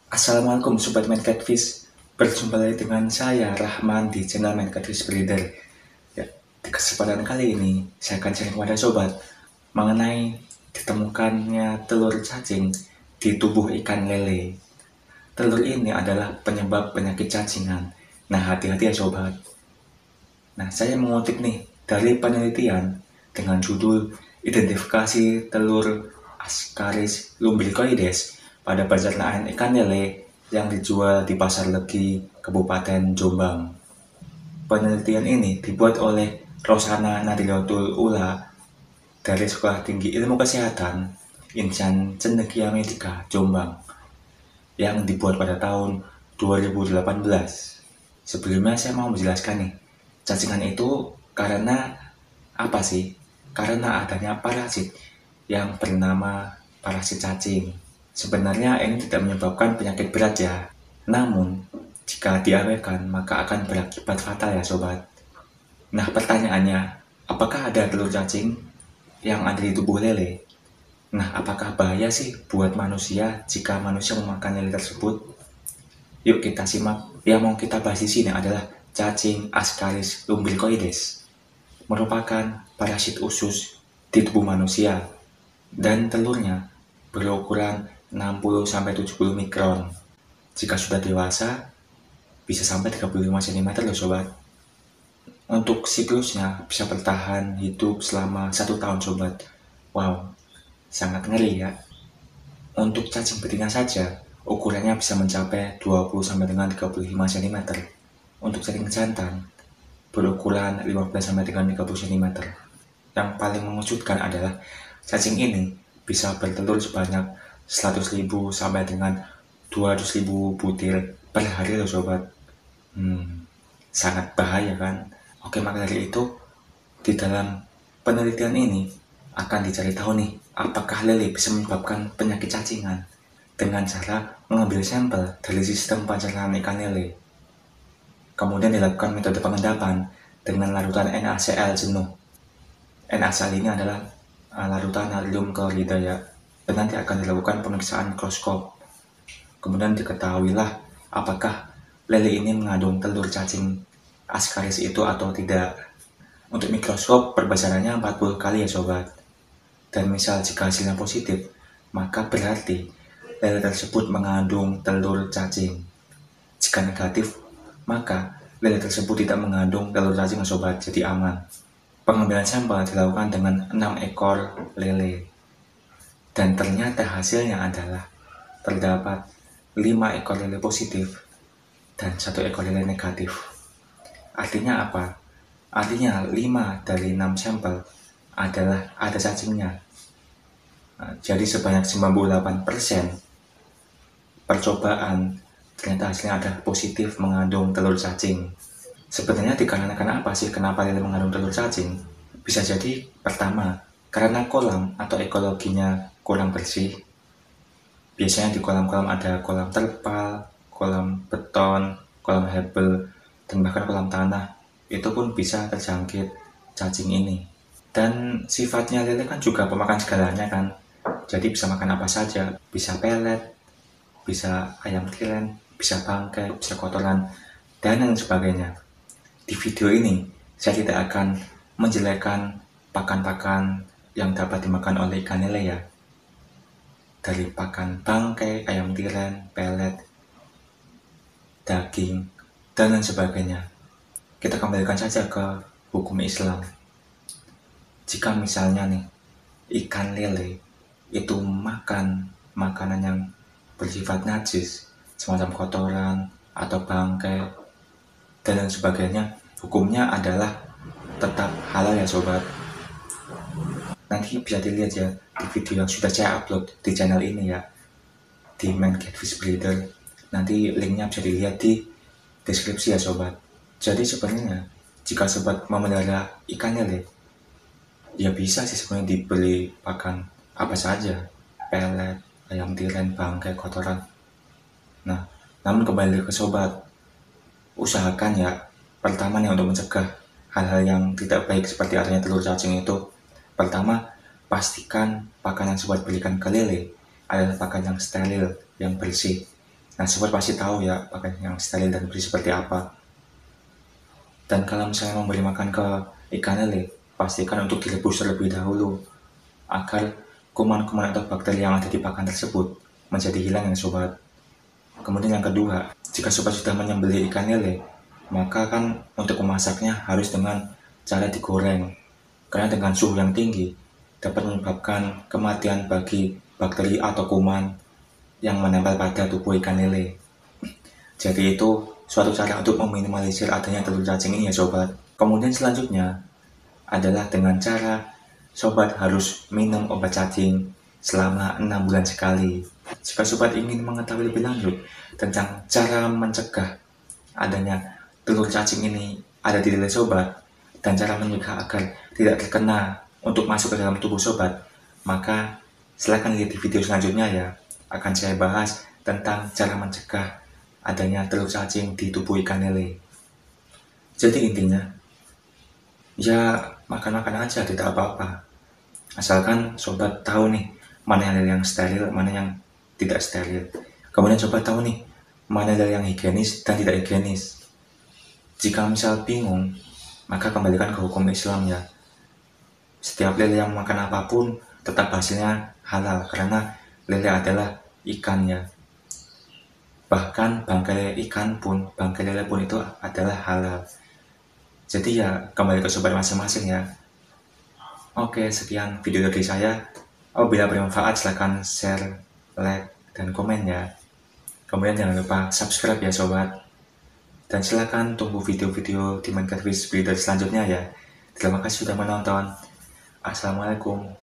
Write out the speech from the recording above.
Assalamualaikum Sobat Main Catfish. Berjumpa lagi dengan saya Rahman di channel Main Catfish Breeder. Ya, di kesempatan kali ini saya akan sharing kepada sobat mengenai ditemukannya telur cacing di tubuh ikan lele. Telur ini adalah penyebab penyakit cacingan. Nah, hati-hati ya sobat. Nah, saya mengutip nih dari penelitian dengan judul Identifikasi Telur Ascaris lumbricoides pada pencernaan ikan lele yang dijual di Pasar Legi, Kabupaten Jombang. Penelitian ini dibuat oleh Rosana Nadilatul Ula dari Sekolah Tinggi Ilmu Kesehatan Insan Cendekia Medika, Jombang, yang dibuat pada tahun 2018. Sebelumnya saya mau menjelaskan nih, cacingan itu karena apa sih? Karena adanya parasit yang bernama parasit cacing. Sebenarnya ini tidak menyebabkan penyakit berat ya. Namun, jika diabaikan maka akan berakibat fatal ya sobat. Nah pertanyaannya, apakah ada telur cacing yang ada di tubuh lele? Nah apakah bahaya sih buat manusia jika manusia memakan lele tersebut? Yuk kita simak. Yang mau kita bahas di sini adalah cacing Ascaris lumbricoides. Merupakan parasit usus di tubuh manusia dan telurnya berukuran 60-70 mikron. Jika sudah dewasa, bisa sampai 35 cm loh sobat. Untuk siklusnya bisa bertahan hidup selama 1 tahun sobat. Wow, sangat ngeri ya. Untuk cacing betina saja, ukurannya bisa mencapai 20 sampai dengan 35 cm. Untuk cacing jantan, berukuran 15 sampai dengan 30 cm. Yang paling mengejutkan adalah cacing ini bisa bertelur sebanyak 100.000 sampai dengan 200.000 butir per hari loh sobat. Sangat bahaya kan? Oke, maka dari itu di dalam penelitian ini akan dicari tahu nih, apakah lele bisa menyebabkan penyakit cacingan dengan cara mengambil sampel dari sistem pencernaan ikan lele. Kemudian dilakukan metode pengendapan dengan larutan NaCl jenuh. NaCl ini adalah larutan natrium klorida ya, dan nanti akan dilakukan pemeriksaan mikroskop. Kemudian diketahuilah apakah lele ini mengandung telur cacing Ascaris itu atau tidak. Untuk mikroskop perbesarannya 40 kali ya sobat. Dan misal jika hasilnya positif, maka berarti lele tersebut mengandung telur cacing. Jika negatif, maka lele tersebut tidak mengandung telur cacing sobat, jadi aman. Pengambilan sampel dilakukan dengan 6 ekor lele. Dan ternyata hasilnya adalah terdapat 5 ekor lele positif dan 1 ekor lele negatif. Artinya apa? Artinya 5 dari 6 sampel adalah ada cacingnya. Jadi sebanyak 98% percobaan ternyata hasilnya ada positif mengandung telur cacing. Sebenarnya dikarenakan apa sih kenapa lele mengandung telur cacing? Bisa jadi pertama, karena kolam atau ekologinya kurang bersih. Biasanya di kolam-kolam ada kolam terpal, kolam beton, kolam hebel, dan bahkan kolam tanah. Itu pun bisa terjangkit cacing ini. Dan sifatnya lele kan juga pemakan segalanya kan. Jadi bisa makan apa saja, bisa pelet, bisa ayam tiren, bisa bangkai, bisa kotoran, dan lain sebagainya. Di video ini, saya tidak akan menjelekkan pakan-pakan yang dapat dimakan oleh ikan lele ya. Dari pakan bangkai, ayam tiren, pelet, daging, dan lain sebagainya. Kita kembalikan saja ke hukum Islam. Jika misalnya nih, ikan lele itu makan makanan yang bersifat najis, semacam kotoran atau bangkai dan lain sebagainya, hukumnya adalah tetap halal ya sobat. Nanti bisa dilihat ya di video yang sudah saya upload di channel ini ya, di Main Catfish Breeder. Nanti linknya bisa dilihat di deskripsi ya sobat. Jadi sebenarnya jika sobat memelihara ikan lele, ya bisa sih sebenarnya dibeli pakan apa saja, pelet, ayam tiren, bangkai, kotoran. Nah, namun kembali ke sobat, usahakan ya, pertama nih untuk mencegah hal-hal yang tidak baik seperti adanya telur cacing itu. Pertama, pastikan pakan yang sobat belikan ke lele adalah pakan yang steril, yang bersih. Nah, sobat pasti tahu ya pakai yang steril dan bersih seperti apa. Dan kalau misalnya memberi makan ke ikan lele, pastikan untuk direbus terlebih dahulu agar kuman-kuman atau bakteri yang ada di pakan tersebut menjadi hilang ya sobat. Kemudian yang kedua, jika sobat sudah menyembelih ikan lele, maka kan untuk memasaknya harus dengan cara digoreng. Karena dengan suhu yang tinggi dapat menyebabkan kematian bagi bakteri atau kuman yang menempel pada tubuh ikan lele. Jadi itu suatu cara untuk meminimalisir adanya telur cacing ini ya sobat. Kemudian selanjutnya adalah dengan cara sobat harus minum obat cacing selama 6 bulan sekali. Jika sobat ingin mengetahui lebih lanjut tentang cara mencegah adanya telur cacing ini ada di lele sobat dan cara mencegah agar tidak terkena untuk masuk ke dalam tubuh sobat, maka silahkan lihat di video selanjutnya ya. Akan saya bahas tentang cara mencegah adanya telur cacing di tubuh ikan lele. Jadi intinya, ya makan-makan aja tidak apa-apa. Asalkan sobat tahu nih mana yang steril, mana yang tidak steril. Kemudian sobat tahu nih mana yang higienis dan tidak higienis. Jika misal bingung, maka kembalikan ke hukum Islam ya. Setiap lele yang makan apapun tetap hasilnya halal karena lele adalah ikannya. Bahkan bangkai ikan pun, bangkai lele pun itu adalah halal. Jadi ya kembali ke sobat masing-masing ya. Oke, sekian video dari saya. Bila bermanfaat silahkan share, like, dan komen ya. Kemudian jangan lupa subscribe ya sobat. Dan silahkan tunggu video-video di Minecraft Breeder selanjutnya ya. Terima kasih sudah menonton. Assalamualaikum.